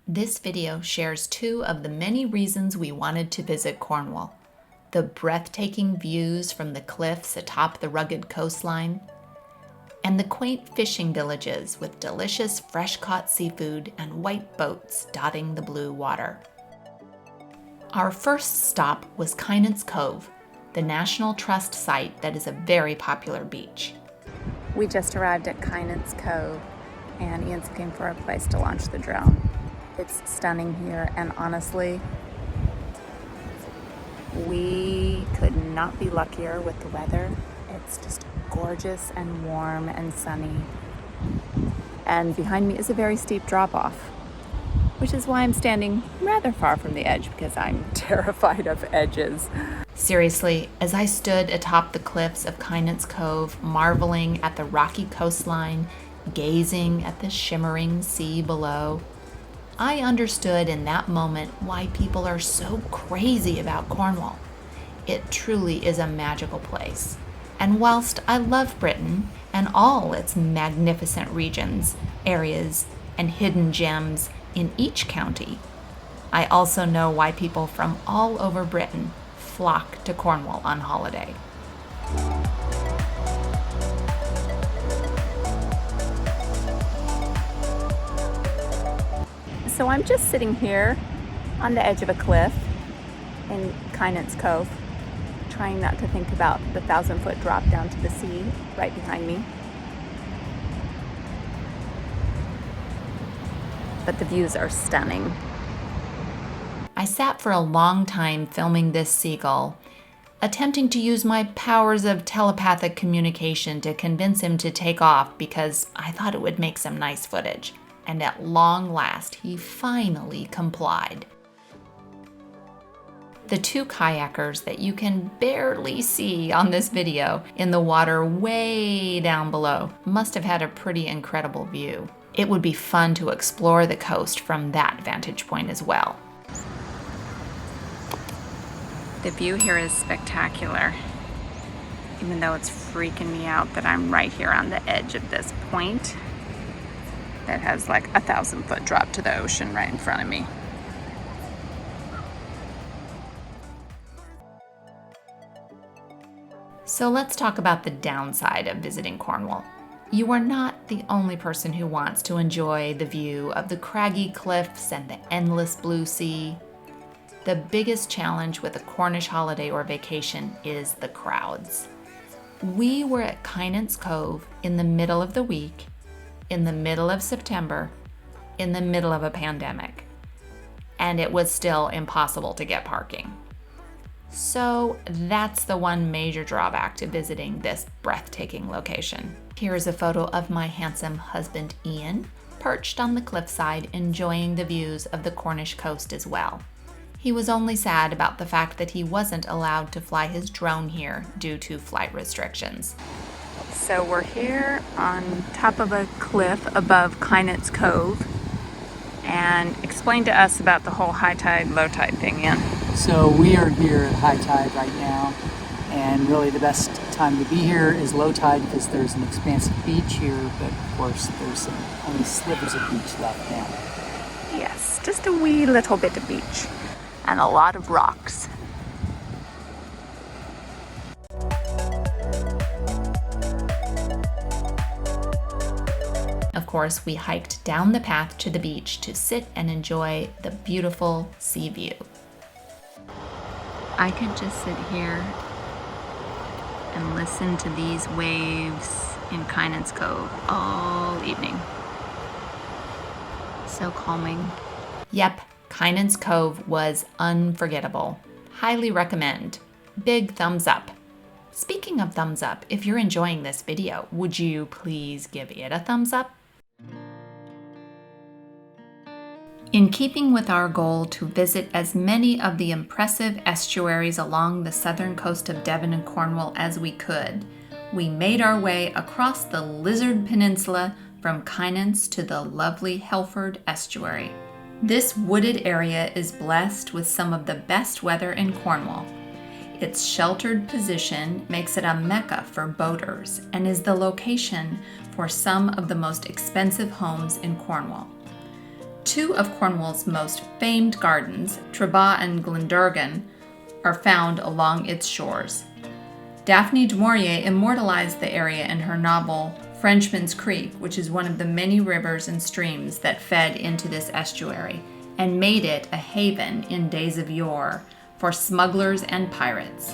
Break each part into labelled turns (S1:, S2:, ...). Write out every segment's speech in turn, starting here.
S1: This video shares two of the many reasons we wanted to visit Cornwall: the breathtaking views from the cliffs atop the rugged coastline, and the quaint fishing villages with delicious fresh-caught seafood and white boats dotting the blue water. Our first stop was Kynance Cove, the National Trust site that is a very popular beach.
S2: We just arrived at Kynance Cove, and Ian's looking for a place to launch the drone. It's stunning here, and honestly, we could not be luckier with the weather. It's just gorgeous and warm and sunny. And behind me is a very steep drop-off, which is why I'm standing rather far from the edge, because I'm terrified of edges.
S1: Seriously, as I stood atop the cliffs of Kynance Cove, marveling at the rocky coastline, gazing at the shimmering sea below, I understood in that moment why people are so crazy about Cornwall. It truly is a magical place. And whilst I love Britain and all its magnificent regions, areas, and hidden gems in each county, I also know why people from all over Britain flock to Cornwall on holiday.
S2: So I'm just sitting here on the edge of a cliff in Kynance Cove, trying not to think about the 1,000-foot drop down to the sea right behind me. But the views are stunning.
S1: I sat for a long time filming this seagull, attempting to use my powers of telepathic communication to convince him to take off because I thought it would make some nice footage. And at long last, he finally complied. The two kayakers that you can barely see on this video in the water way down below must have had a pretty incredible view. It would be fun to explore the coast from that vantage point as well.
S2: The view here is spectacular, even though it's freaking me out that I'm right here on the edge of this point that has like a 1,000-foot drop to the ocean right in front of me.
S1: So let's talk about the downside of visiting Cornwall. You are not the only person who wants to enjoy the view of the craggy cliffs and the endless blue sea. The biggest challenge with a Cornish holiday or vacation is the crowds. We were at Kynance Cove in the middle of the week, in the middle of September, in the middle of a pandemic, and it was still impossible to get parking. So that's the one major drawback to visiting this breathtaking location. Here's a photo of my handsome husband Ian, perched on the cliffside enjoying the views of the Cornish coast as well. He was only sad about the fact that he wasn't allowed to fly his drone here due to flight restrictions.
S2: So we're here on top of a cliff above Kynance Cove, and explain to us about the whole high tide, low tide thing, Ian.
S3: So we are here at high tide right now, and really the best time to be here is low tide because there's an expansive beach here, but of course there's only slivers of beach left now.
S2: Yes, just a wee little bit of beach and a lot of rocks.
S1: Of course, we hiked down the path to the beach to sit and enjoy the beautiful sea view.
S2: I could just sit here and listen to these waves in Kynance Cove all evening. So calming.
S1: Yep, Kynance Cove was unforgettable. Highly recommend. Big thumbs up. Speaking of thumbs up, if you're enjoying this video, would you please give it a thumbs up? In keeping with our goal to visit as many of the impressive estuaries along the southern coast of Devon and Cornwall as we could, we made our way across the Lizard Peninsula from Kynance to the lovely Helford estuary. This wooded area is blessed with some of the best weather in Cornwall. Its sheltered position makes it a mecca for boaters and is the location for some of the most expensive homes in Cornwall. Two of Cornwall's most famed gardens, Trebah and Glendurgan, are found along its shores. Daphne du Maurier immortalized the area in her novel Frenchman's Creek, which is one of the many rivers and streams that fed into this estuary, and made it a haven in days of yore for smugglers and pirates.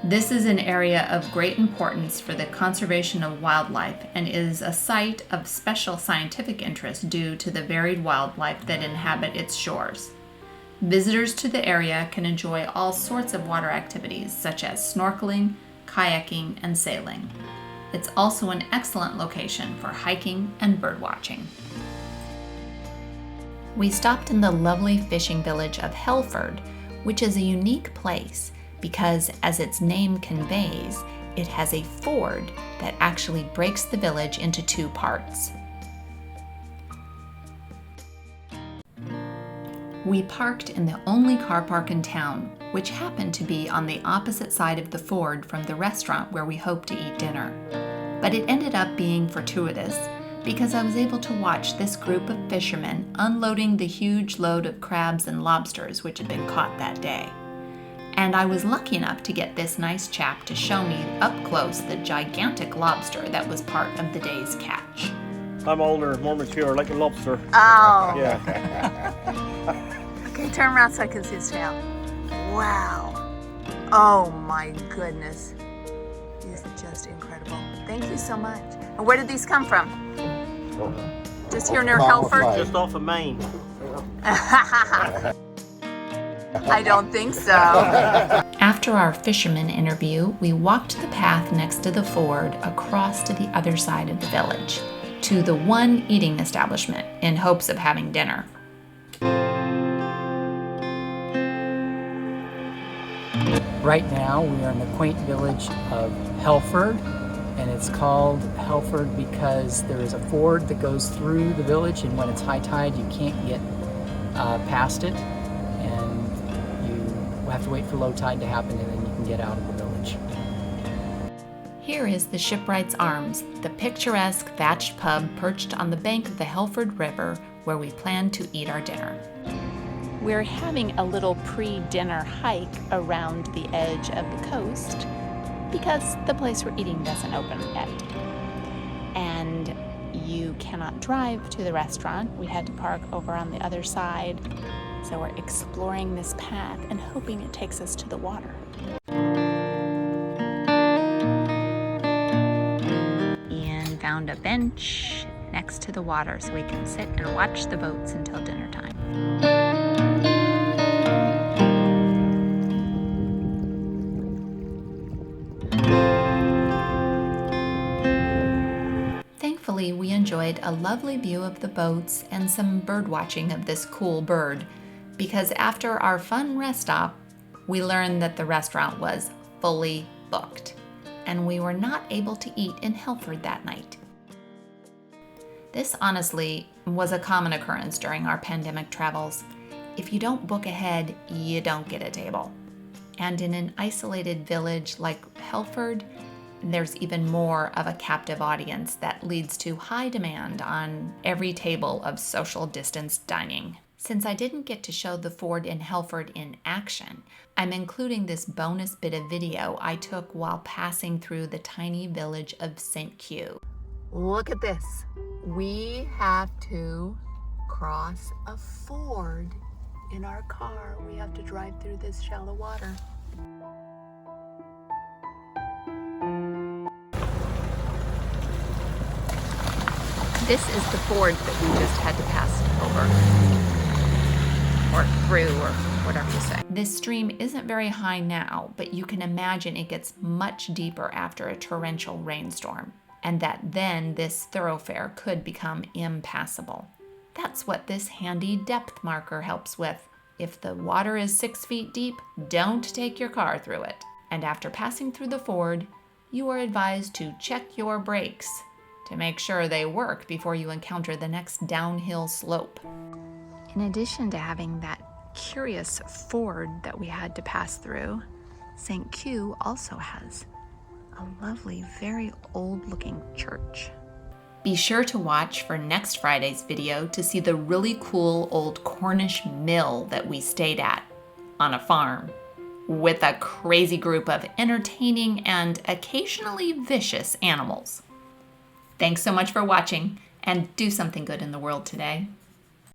S1: This is an area of great importance for the conservation of wildlife and is a site of special scientific interest due to the varied wildlife that inhabit its shores. Visitors to the area can enjoy all sorts of water activities such as snorkeling, kayaking, and sailing. It's also an excellent location for hiking and birdwatching. We stopped in the lovely fishing village of Helford, which is a unique place because, as its name conveys, it has a ford that actually breaks the village into two parts. We parked in the only car park in town, which happened to be on the opposite side of the ford from the restaurant where we hoped to eat dinner. But it ended up being fortuitous because I was able to watch this group of fishermen unloading the huge load of crabs and lobsters which had been caught that day. And I was lucky enough to get this nice chap to show me up close the gigantic lobster that was part of the day's catch.
S4: I'm older, more mature, like a lobster.
S2: Oh.
S4: Yeah.
S2: Okay, turn around so I can see his tail. Wow. Oh my goodness. These are just incredible. Thank you so much. And where did these come from? Just here near Helford?
S4: Just off of Maine.
S2: I don't think so.
S1: After our fisherman interview, we walked the path next to the ford across to the other side of the village, to the one eating establishment in hopes of having dinner.
S3: Right now we are in the quaint village of Helford, and it's called Helford because there is a ford that goes through the village, and when it's high tide you can't get past it, and you have to wait for low tide to happen, and then you can get out of the village.
S1: Here is the Shipwright's Arms, the picturesque thatched pub perched on the bank of the Helford River where we plan to eat our dinner.
S2: We're having a little pre-dinner hike around the edge of the coast because the place we're eating doesn't open yet. And you cannot drive to the restaurant. We had to park over on the other side. So we're exploring this path and hoping it takes us to the water. Ian found a bench next to the water so we can sit and watch the boats until dinner time.
S1: Thankfully, we enjoyed a lovely view of the boats and some bird watching of this cool bird, because after our fun rest stop, we learned that the restaurant was fully booked, and we were not able to eat in Helford that night. This honestly was a common occurrence during our pandemic travels. If you don't book ahead, you don't get a table. And in an isolated village like Helford, there's even more of a captive audience that leads to high demand on every table of social distance dining. Since I didn't get to show the ford in Helford in action, I'm including this bonus bit of video I took while passing through the tiny village of St Kew.
S2: Look at this. We have to cross a ford in our car. We have to drive through this shallow water. This is the ford that we just had to pass over. Or through, or whatever you say.
S1: This stream isn't very high now, but you can imagine it gets much deeper after a torrential rainstorm, and that then this thoroughfare could become impassable. That's what this handy depth marker helps with. If the water is 6 feet deep, don't take your car through it. And after passing through the ford, you are advised to check your brakes to make sure they work before you encounter the next downhill slope.
S2: In addition to having that curious ford that we had to pass through, St. Kew also has a lovely, very old-looking church.
S1: Be sure to watch for next Friday's video to see the really cool old Cornish mill that we stayed at on a farm with a crazy group of entertaining and occasionally vicious animals. Thanks so much for watching, and do something good in the world today.